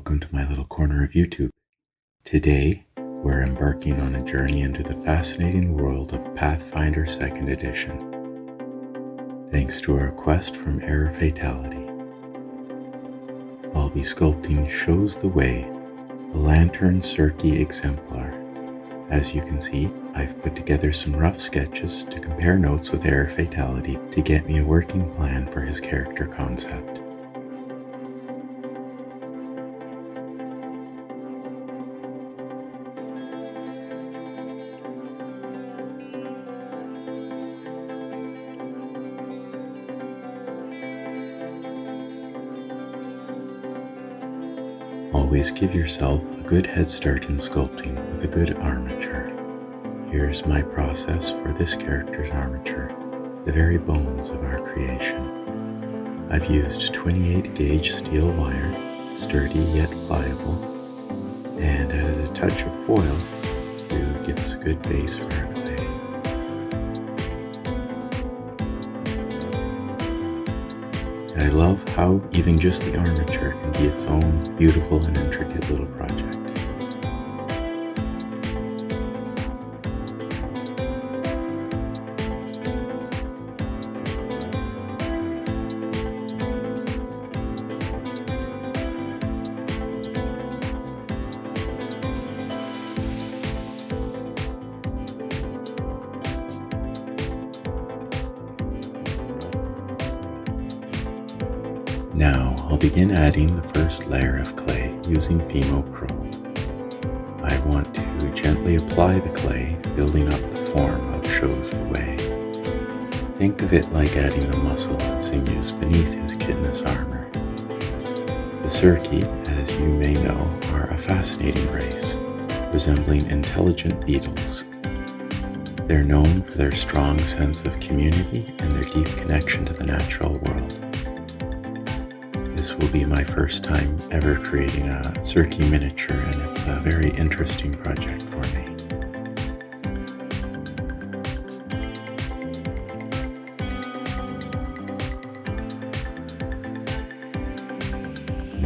welcome to my little corner of YouTube. Today, we're embarking on a journey into the fascinating world of Pathfinder 2nd Edition. Thanks to a request from ErrorFaytality, I'll be sculpting Shows the Way, the Lantern Surki Exemplar. As you can see, I've put together some rough sketches to compare notes with ErrorFaytality to get me a working plan for his character concept. Always give yourself a good head start in sculpting with a good armature. Here's my process for this character's armature, the very bones of our creation. I've used 28 gauge steel wire, sturdy yet pliable, and added a touch of foil to give us a good base for our clay. I love how even just the armature can be its own beautiful and intricate little project. Now I'll begin adding the first layer of clay using Fimo Pro. I want to gently apply the clay, building up the form of Shows the Way. Think of it like adding the muscle and sinews beneath his chitinous armor. The surki, as you may know, are a fascinating race, resembling intelligent beetles. They're known for their strong sense of community and their deep connection to the natural world. This will be my first time ever creating a surki miniature, and it's a very interesting project for me.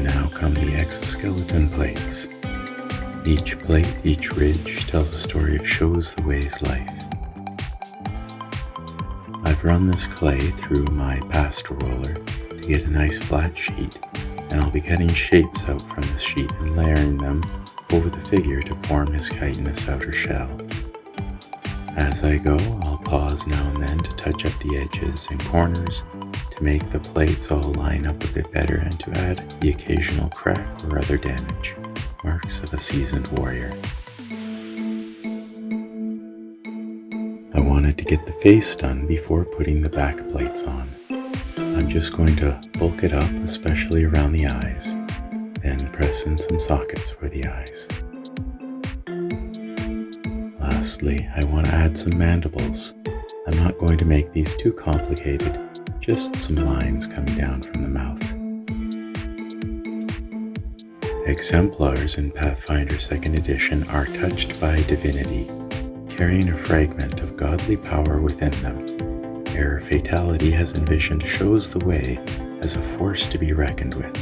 Now come the exoskeleton plates. Each plate, each ridge tells a story of Shows the Way's life. I've run this clay through my pasta roller to get a nice flat sheet, and I'll be cutting shapes out from this sheet and layering them over the figure to form his chitinous outer shell. As I go, I'll pause now and then to touch up the edges and corners to make the plates all line up a bit better and to add the occasional crack or other damage, marks of a seasoned warrior. I wanted to get the face done before putting the back plates on. I'm just going to bulk it up, especially around the eyes, then press in some sockets for the eyes. Lastly, I want to add some mandibles. I'm not going to make these too complicated, just some lines coming down from the mouth. Exemplars in Pathfinder 2nd Edition are touched by divinity, carrying a fragment of godly power within them. ErrorFaytality has envisioned Shows the Way as a force to be reckoned with.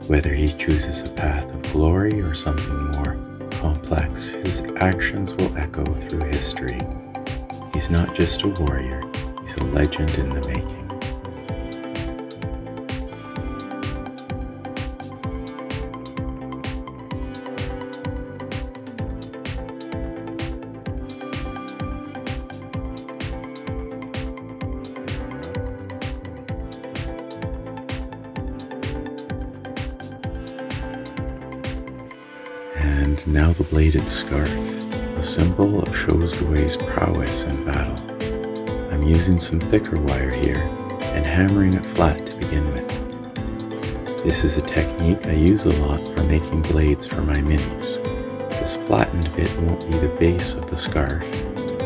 Whether he chooses a path of glory or something more complex, his actions will echo through history. He's not just a warrior, he's a legend in the making. And now the bladed scarf, a symbol of Shows the Way's prowess in battle. I'm using some thicker wire here and hammering it flat to begin with. This is a technique I use a lot for making blades for my minis. This flattened bit won't be the base of the scarf,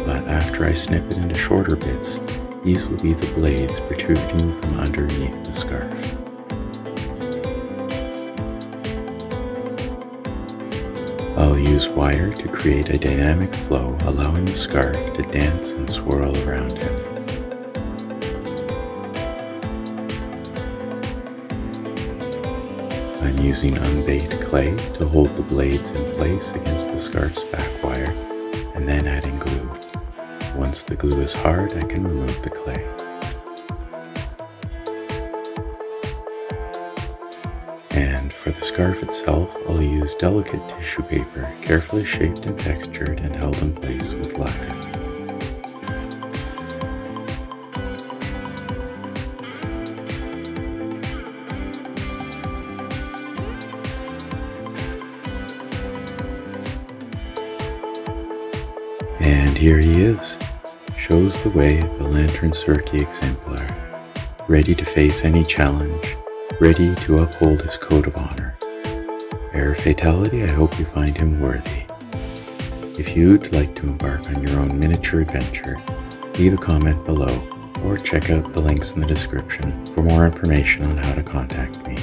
but after I snip it into shorter bits, these will be the blades protruding from underneath the scarf. I'll use wire to create a dynamic flow, allowing the scarf to dance and swirl around him. I'm using unbaked clay to hold the blades in place against the scarf's back wire, and then adding glue. Once the glue is hard, I can remove the clay. And for the scarf itself, I'll use delicate tissue paper, carefully shaped and textured and held in place with lacquer. And here he is, shows the way the lantern surki exemplar, ready to face any challenge, ready to uphold his code of honor. ErrorFaytality, I hope you find him worthy. If you'd like to embark on your own miniature adventure, leave a comment below or check out the links in the description for more information on how to contact me.